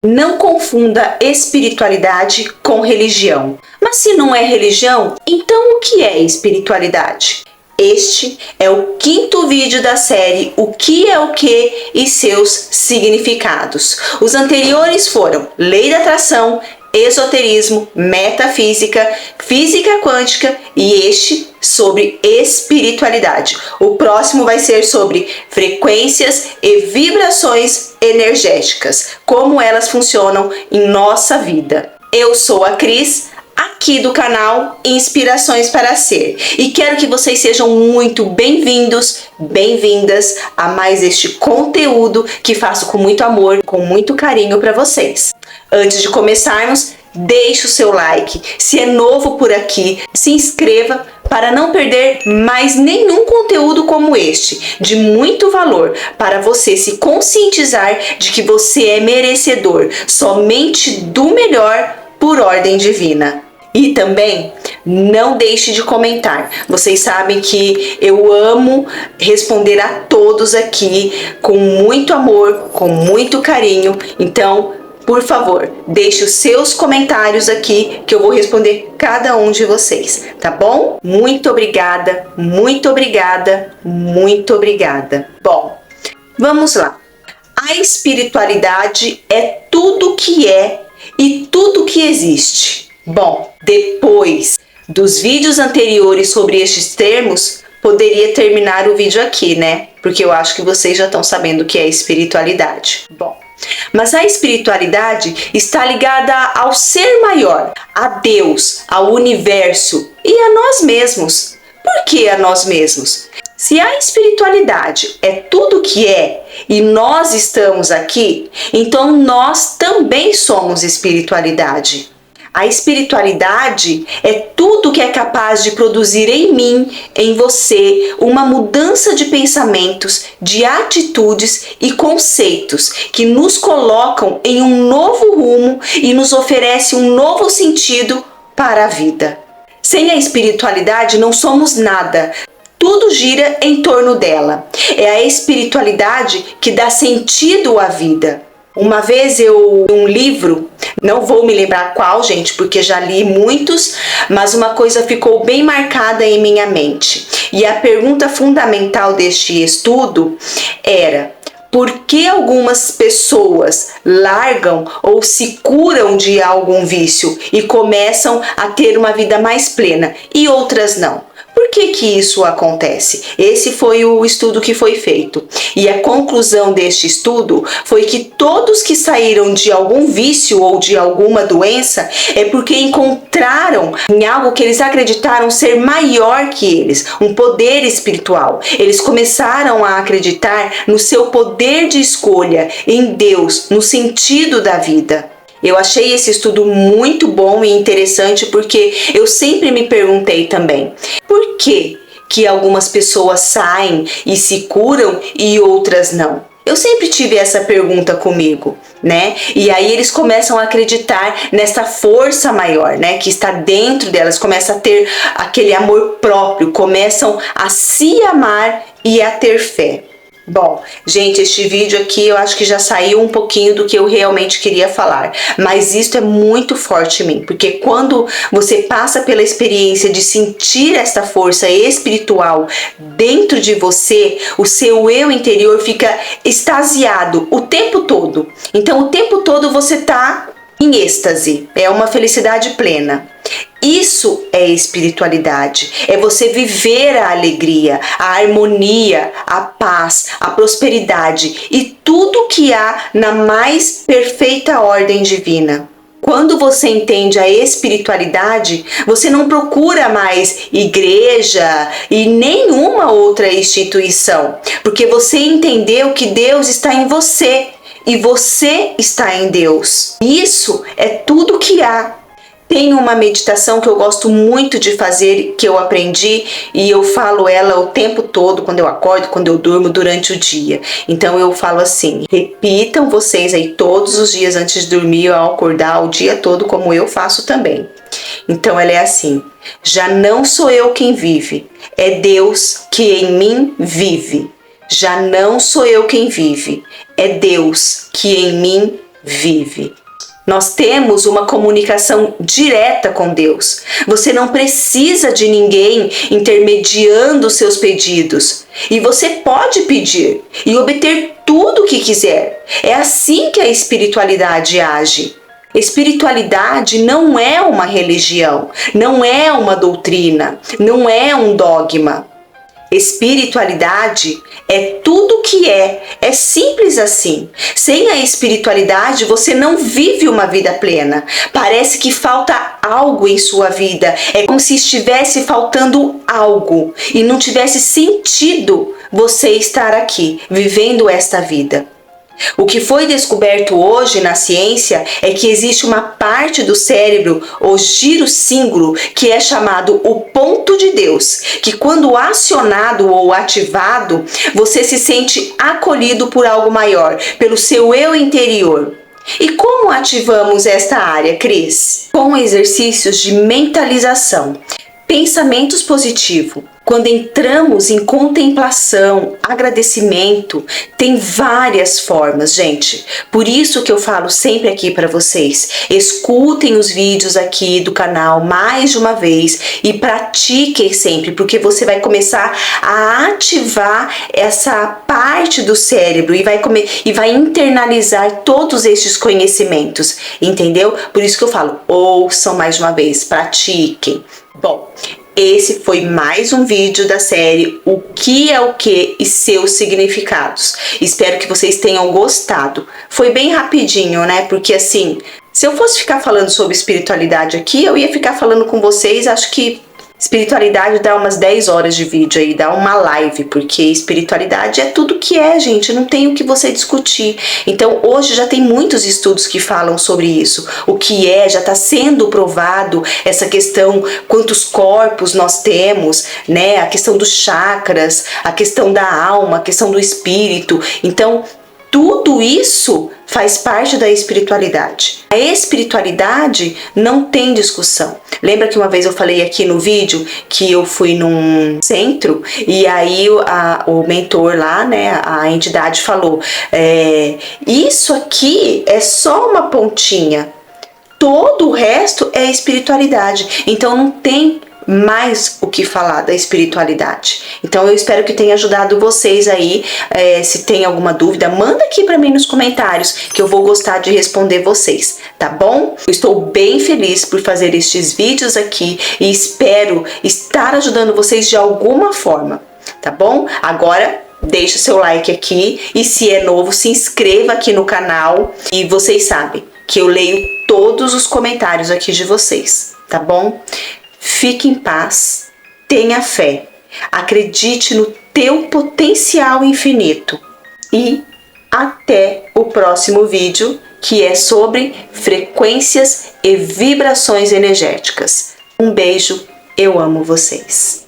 Não confunda espiritualidade com religião. Mas se não é religião, então o que é espiritualidade? Este é o 5º vídeo da série O que é o que e seus significados. Os anteriores foram Lei da Atração, Esoterismo, Metafísica, Física Quântica e este sobre espiritualidade. O próximo vai ser sobre frequências e vibrações energéticas, como elas funcionam em nossa vida. Eu sou a Cris, aqui do canal Inspirações para Ser, e quero que vocês sejam muito bem-vindos, bem-vindas a mais este conteúdo que faço com muito amor, com muito carinho para vocês. Antes de começarmos, deixe o seu like, se é novo por aqui, se inscreva para não perder mais nenhum conteúdo como este, de muito valor, para você se conscientizar de que você é merecedor somente do melhor por ordem divina. E também não deixe de comentar. Vocês sabem que eu amo responder a todos aqui com muito amor, com muito carinho. Então, por favor, deixe os seus comentários aqui que eu vou responder cada um de vocês, tá bom? Muito obrigada, muito obrigada, muito obrigada. Bom, vamos lá. A espiritualidade é tudo que é e tudo que existe. Bom, depois dos vídeos anteriores sobre estes termos, poderia terminar o vídeo aqui, né? Porque eu acho que vocês já estão sabendo o que é espiritualidade. Bom, mas a espiritualidade está ligada ao ser maior, a Deus, ao universo e a nós mesmos. Por que a nós mesmos? Se a espiritualidade é tudo que é e nós estamos aqui, então nós também somos espiritualidade. A espiritualidade é tudo que é capaz de produzir em mim, em você, uma mudança de pensamentos, de atitudes e conceitos que nos colocam em um novo rumo e nos oferece um novo sentido para a vida. Sem a espiritualidade não somos nada. Tudo gira em torno dela. É a espiritualidade que dá sentido à vida. Uma vez um livro, não vou me lembrar qual, gente, porque já li muitos, mas uma coisa ficou bem marcada em minha mente. E a pergunta fundamental deste estudo era: por que algumas pessoas largam ou se curam de algum vício e começam a ter uma vida mais plena e outras não? Por que isso acontece? Esse foi o estudo que foi feito. E a conclusão deste estudo foi que todos que saíram de algum vício ou de alguma doença é porque encontraram em algo que eles acreditaram ser maior que eles, um poder espiritual. Eles começaram a acreditar no seu poder de escolha, em Deus, no sentido da vida. Eu achei esse estudo muito bom e interessante porque eu sempre me perguntei também, por que algumas pessoas saem e se curam e outras não? Eu sempre tive essa pergunta comigo, né? E aí eles começam a acreditar nessa força maior, né? Que está dentro delas, começam a ter aquele amor próprio, começam a se amar e a ter fé. Bom, gente, este vídeo aqui eu acho que já saiu um pouquinho do que eu realmente queria falar, mas isso é muito forte em mim, porque quando você passa pela experiência de sentir essa força espiritual dentro de você, o seu eu interior fica extasiado o tempo todo. Então, o tempo todo você tá em êxtase, é uma felicidade plena. Isso é espiritualidade, é você viver a alegria, a harmonia, a paz, a prosperidade e tudo que há na mais perfeita ordem divina. Quando você entende a espiritualidade, você não procura mais igreja e nenhuma outra instituição, porque você entendeu que Deus está em você e você está em Deus. Isso é tudo que há. Tem uma meditação que eu gosto muito de fazer, que eu aprendi e eu falo ela o tempo todo, quando eu acordo, quando eu durmo, durante o dia. Então eu falo assim, repitam vocês aí todos os dias antes de dormir, ao acordar, o dia todo, como eu faço também. Então ela é assim: já não sou eu quem vive, é Deus que em mim vive. Já não sou eu quem vive, é Deus que em mim vive. Nós temos uma comunicação direta com Deus. Você não precisa de ninguém intermediando seus pedidos. E você pode pedir e obter tudo o que quiser. É assim que a espiritualidade age. Espiritualidade não é uma religião, não é uma doutrina, não é um dogma. Espiritualidade é tudo que é simples assim. Sem a espiritualidade você não vive uma vida plena. Parece que falta algo em sua vida. É como se estivesse faltando algo e não tivesse sentido você estar aqui, vivendo esta vida. O que foi descoberto hoje na ciência é que existe uma parte do cérebro, o girossímbolo, que é chamado o ponto de Deus, que quando acionado ou ativado, você se sente acolhido por algo maior, pelo seu eu interior. E como ativamos esta área, Cris? Com exercícios de mentalização, pensamentos positivos. Quando entramos em contemplação, agradecimento, tem várias formas, gente. Por isso que eu falo sempre aqui para vocês, escutem os vídeos aqui do canal mais de uma vez e pratiquem sempre, porque você vai começar a ativar essa parte do cérebro e vai internalizar todos estes conhecimentos, entendeu? Por isso que eu falo, ouçam mais de uma vez, pratiquem. Bom, esse foi mais um vídeo da série O que é o que e seus significados. Espero que vocês tenham gostado. Foi bem rapidinho, né? Porque assim, se eu fosse ficar falando sobre espiritualidade aqui, eu ia ficar falando com vocês, acho que espiritualidade dá umas 10 horas de vídeo aí, dá uma live, porque espiritualidade é tudo que é, gente, não tem o que você discutir. Então hoje já tem muitos estudos que falam sobre isso, o que é, já está sendo provado essa questão, quantos corpos nós temos, né, a questão dos chakras, a questão da alma, a questão do espírito. Então tudo isso faz parte da espiritualidade. A espiritualidade não tem discussão. Lembra que uma vez eu falei aqui no vídeo que eu fui num centro e aí o mentor lá, né, a entidade falou, isso aqui é só uma pontinha, todo o resto é espiritualidade. Então não tem mais o que falar da espiritualidade. Então eu espero que tenha ajudado vocês aí. Se tem alguma dúvida, manda aqui para mim nos comentários que eu vou gostar de responder vocês, tá bom? Eu estou bem feliz por fazer estes vídeos aqui e espero estar ajudando vocês de alguma forma, tá bom? Agora deixa o seu like aqui e se é novo, se inscreva aqui no canal e vocês sabem que eu leio todos os comentários aqui de vocês, tá bom? Fique em paz, tenha fé, acredite no teu potencial infinito e até o próximo vídeo, que é sobre frequências e vibrações energéticas. Um beijo, eu amo vocês.